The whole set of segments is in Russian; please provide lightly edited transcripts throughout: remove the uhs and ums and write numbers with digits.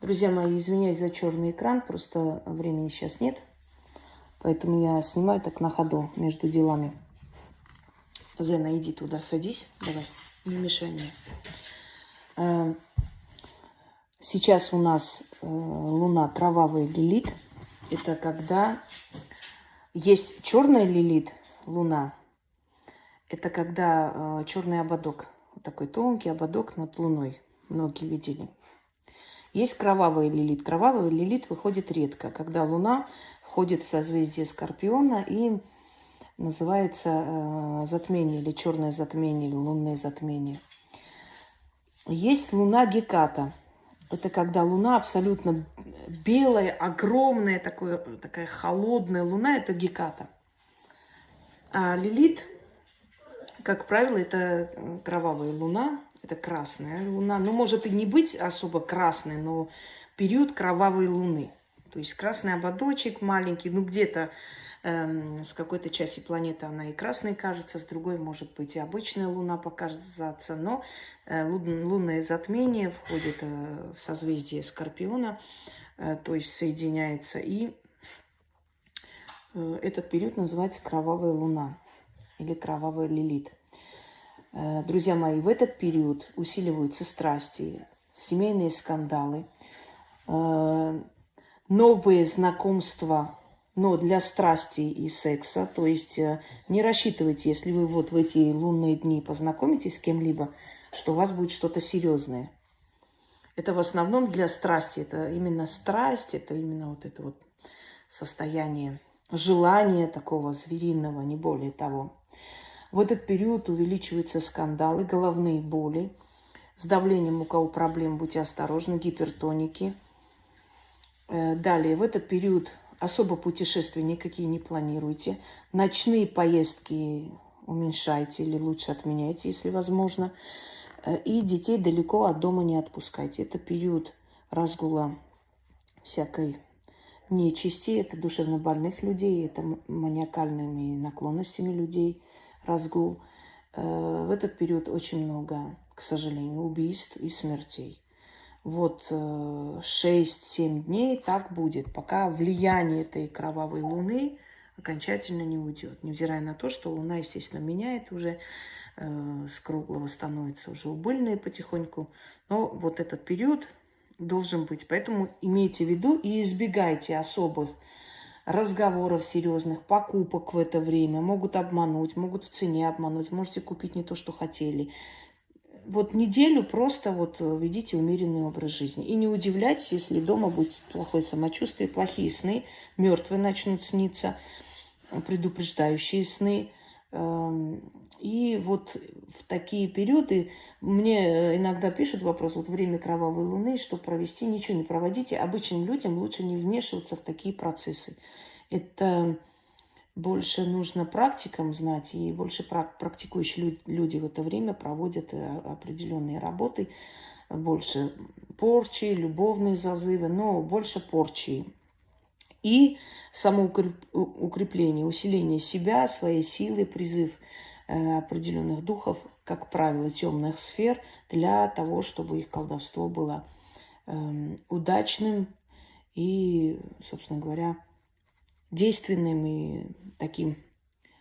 Друзья мои, извиняюсь за черный экран, просто времени сейчас нет. Поэтому я снимаю так на ходу между делами. Зена, иди туда, садись. Давай, не мешай мне. Сейчас у нас луна кровавый лилит. Это когда есть черная лилит, луна. Это когда черный ободок. Вот такой тонкий ободок над луной. Многие видели. Есть кровавый лилит. Кровавый лилит выходит редко, когда луна входит в созвездие Скорпиона и называется затмение или черное затмение, или лунное затмение. Есть луна Геката. Это когда луна абсолютно белая, огромная, такая холодная луна. Это Геката. А лилит, как правило, это кровавая луна. Это красная луна. Ну, может и не быть особо красной, но период кровавой луны. То есть красный ободочек маленький, ну где-то с какой-то части планеты она и красной кажется, с другой может быть и обычная луна показаться, но лунное затмение входит в созвездие Скорпиона, то есть соединяется, и этот период называется кровавая луна или кровавая лилит. Друзья мои, в этот период усиливаются страсти, семейные скандалы, новые знакомства, но для страсти и секса. То есть не рассчитывайте, если вы вот в эти лунные дни познакомитесь с кем-либо, что у вас будет что-то серьезное. Это в основном для страсти. Это именно страсть, это именно вот это вот состояние желания такого звериного, не более того. В этот период увеличиваются скандалы, головные боли. С давлением у кого проблем, будьте осторожны, гипертоники. Далее, в этот период особо путешествия никакие не планируйте. Ночные поездки уменьшайте или лучше отменяйте, если возможно. И детей далеко от дома не отпускайте. Это период разгула всякой нечисти, это душевнобольных людей, это маниакальными наклонностями людей разгул. В этот период очень много, к сожалению, убийств и смертей. Вот 6-7 дней так будет, пока влияние этой кровавой луны окончательно не уйдет. Невзирая на то, что луна, естественно, меняет уже, с круглого становится уже убыльной потихоньку. Но вот этот период должен быть. Поэтому имейте в виду и избегайте особых разговоров серьезных, покупок в это время. Могут обмануть, могут в цене обмануть, можете купить не то, что хотели. Вот неделю просто вот ведите умеренный образ жизни. И не удивляйтесь, если дома будет плохое самочувствие, плохие сны, мертвые начнут сниться, предупреждающие сны. И вот в такие периоды мне иногда пишут вопрос, вот время кровавой луны, что провести, ничего не проводите. Обычным людям лучше не вмешиваться в такие процессы. Это больше нужно практикам знать, и больше практикующие люди в это время проводят определенные работы, больше порчи, любовные зазывы, но больше порчи. И самоукрепление, усиление себя, своей силы, призыв определенных духов, как правило, темных сфер, для того, чтобы их колдовство было удачным и, собственно говоря, действенным и таким,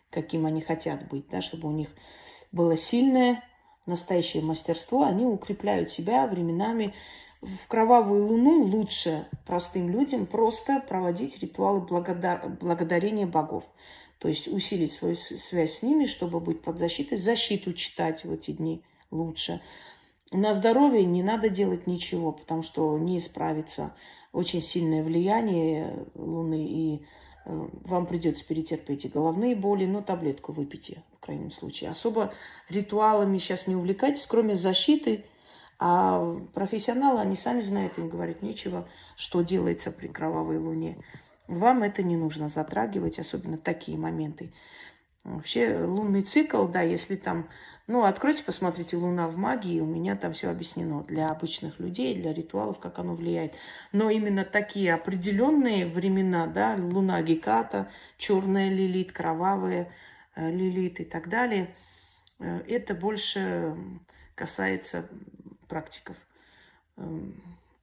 каким они хотят быть, да, чтобы у них было сильное, настоящее мастерство. Они укрепляют себя временами. В кровавую луну лучше простым людям просто проводить ритуалы благодарения богов. То есть усилить свою связь с ними, чтобы быть под защитой. Защиту читать в эти дни лучше. На здоровье не надо делать ничего, потому что не справится очень сильное влияние Луны, и вам придется перетерпеть и головные боли, но таблетку выпейте, в крайнем случае. Особо ритуалами сейчас не увлекайтесь, кроме защиты. А профессионалы, они сами знают, им говорить нечего, что делается при кровавой луне. Вам это не нужно затрагивать, особенно такие моменты. Вообще лунный цикл, да, если там, ну, откройте, посмотрите «Луна в магии», у меня там все объяснено для обычных людей, для ритуалов, как оно влияет. Но именно такие определенные времена, да, Луна Геката, черная лилит, кровавая лилит и так далее, это больше касается практиков.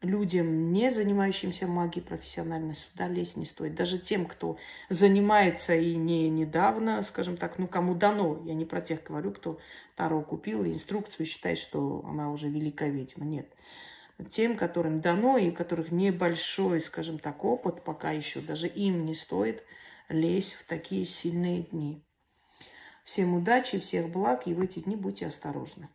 людям, не занимающимся магией профессионально, сюда лезть не стоит. Даже тем, кто занимается и не недавно, скажем так, ну, кому дано. Я не про тех говорю, кто Таро купил и инструкцию считает, что она уже великая ведьма. Нет. Тем, которым дано и у которых небольшой, скажем так, опыт пока еще, даже им не стоит лезть в такие сильные дни. Всем удачи, всех благ, и в эти дни будьте осторожны.